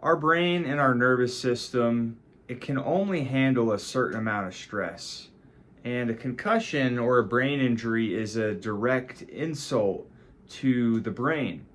Our brain and our nervous system, it can only handle a certain amount of stress. And a concussion or a brain injury is a direct insult to the brain.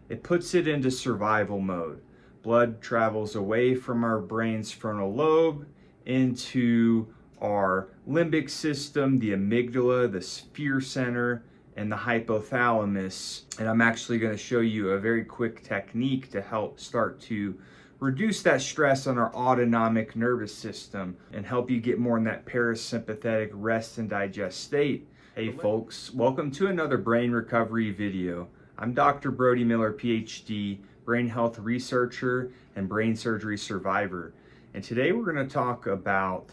It puts it into survival mode. Blood travels away from our brain's frontal lobe into our limbic system, the amygdala, the fear center, and the hypothalamus. And I'm actually going to show you a very quick technique to help start to reduce that stress on our autonomic nervous system and help you get more in that parasympathetic rest and digest state. Hey folks, welcome to another brain recovery video. I'm Dr. Brody Miller, PhD, brain health researcher and brain surgery survivor. And today we're going to talk about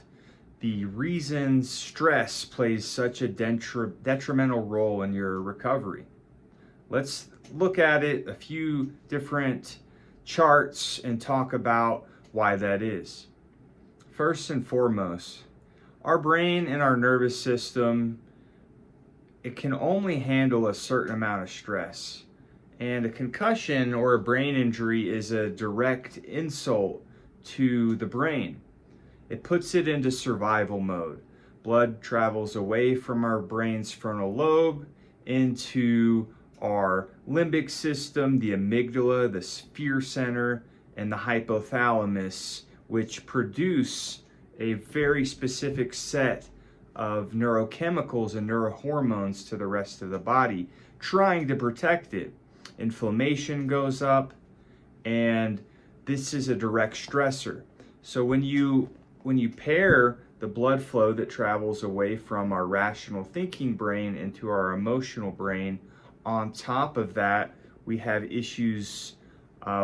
the reasons stress plays such a detrimental role in your recovery. Let's look at it, a few different charts, and talk about why that is. First and foremost, our brain and our nervous system, it can only handle a certain amount of stress. And a concussion or a brain injury is a direct insult to the brain. It puts it into survival mode. Blood travels away from our brain's frontal lobe into our limbic system, the amygdala, the fear center, and the hypothalamus, which produce a very specific set of neurochemicals and neurohormones to the rest of the body, trying to protect it. Inflammation goes up, and this is a direct stressor. So when you pair the blood flow that travels away from our rational thinking brain into our emotional brain, on top of that, we have issues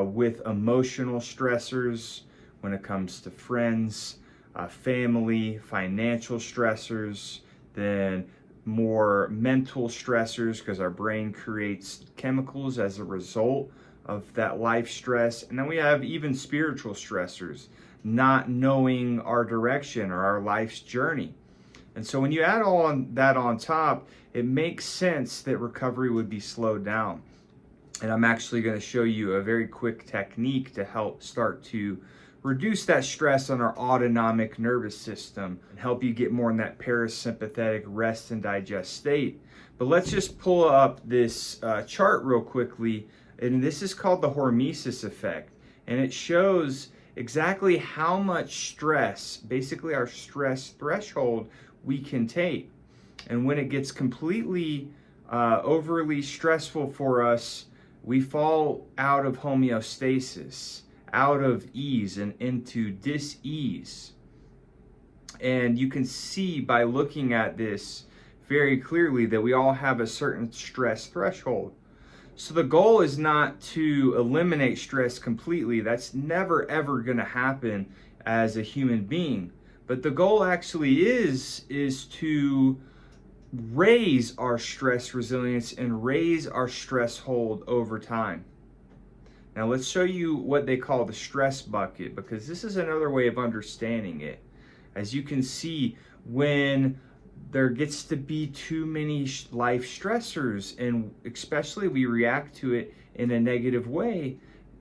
with emotional stressors when it comes to friends, family, financial stressors, then more mental stressors because our brain creates chemicals as a result of that life stress. And then we have even spiritual stressors, not knowing our direction or our life's journey. And so when you add all that on top, it makes sense that recovery would be slowed down. And I'm actually going to show you a very quick technique to help start to reduce that stress on our autonomic nervous system and help you get more in that parasympathetic rest and digest state. But let's just pull up this chart real quickly. And this is called the Hormesis Effect. And it shows exactly how much stress, basically our stress threshold, we can take. And when it gets completely overly stressful for us, we fall out of homeostasis, out of ease and into dis-ease. And you can see by looking at this very clearly that we all have a certain stress threshold. So the goal is not to eliminate stress completely. That's never ever going to happen as a human being. But the goal actually is to raise our stress resilience and raise our stress hold over time. Now let's show you what they call the stress bucket, because this is another way of understanding it. As you can see, when there gets to be too many life stressors, and especially we react to it in a negative way,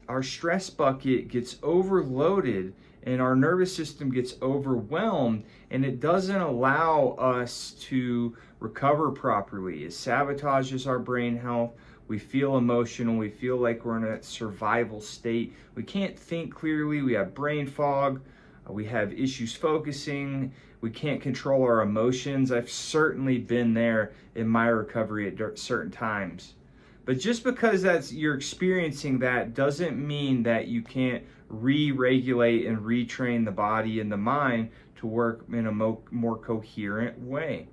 our stress bucket gets overloaded and our nervous system gets overwhelmed, and it doesn't allow us to recover properly. It sabotages our brain health. We feel emotional. We feel like we're in a survival state. We can't think clearly. We have brain fog. We have issues focusing. We can't control our emotions. I've certainly been there in my recovery at certain times. But just because you're experiencing that doesn't mean that you can't re-regulate and retrain the body and the mind to work in a more coherent way.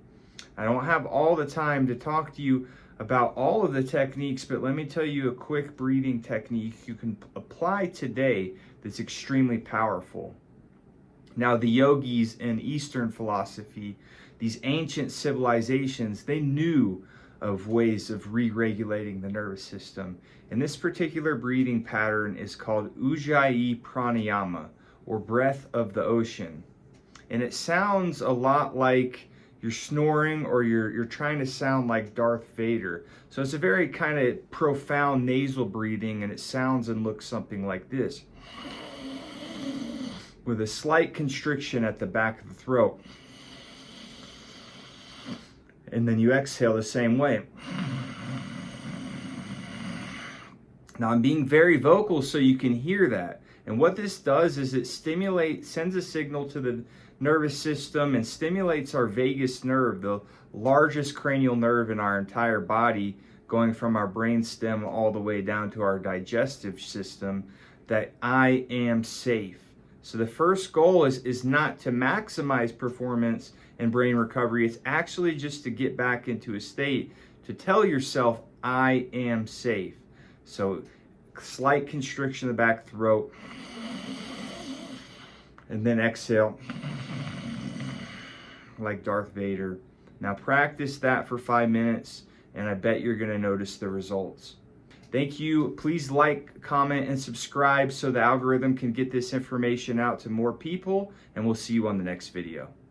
I don't have all the time to talk to you about all of the techniques, but let me tell you a quick breathing technique you can apply today that's extremely powerful. Now, the yogis in Eastern philosophy, these ancient civilizations, they knew of ways of re-regulating the nervous system. And this particular breathing pattern is called Ujjayi Pranayama, or breath of the ocean. And it sounds a lot like you're snoring, or you're trying to sound like Darth Vader. So it's a very kind of profound nasal breathing, and it sounds and looks something like this. with a slight constriction at the back of the throat. And then you exhale the same way. Now I'm being very vocal so you can hear that. And what this does is it sends a signal to the nervous system and stimulates our vagus nerve, the largest cranial nerve in our entire body, going from our brain stem all the way down to our digestive system, that I am safe. So the first goal is not to maximize performance and brain recovery. It's actually just to get back into a state to tell yourself, I am safe. So slight constriction of the back throat, and then exhale like Darth Vader. Now practice that for 5 minutes, and I bet you're going to notice the results. Thank you. Please like, comment, and subscribe so the algorithm can get this information out to more people, and we'll see you on the next video.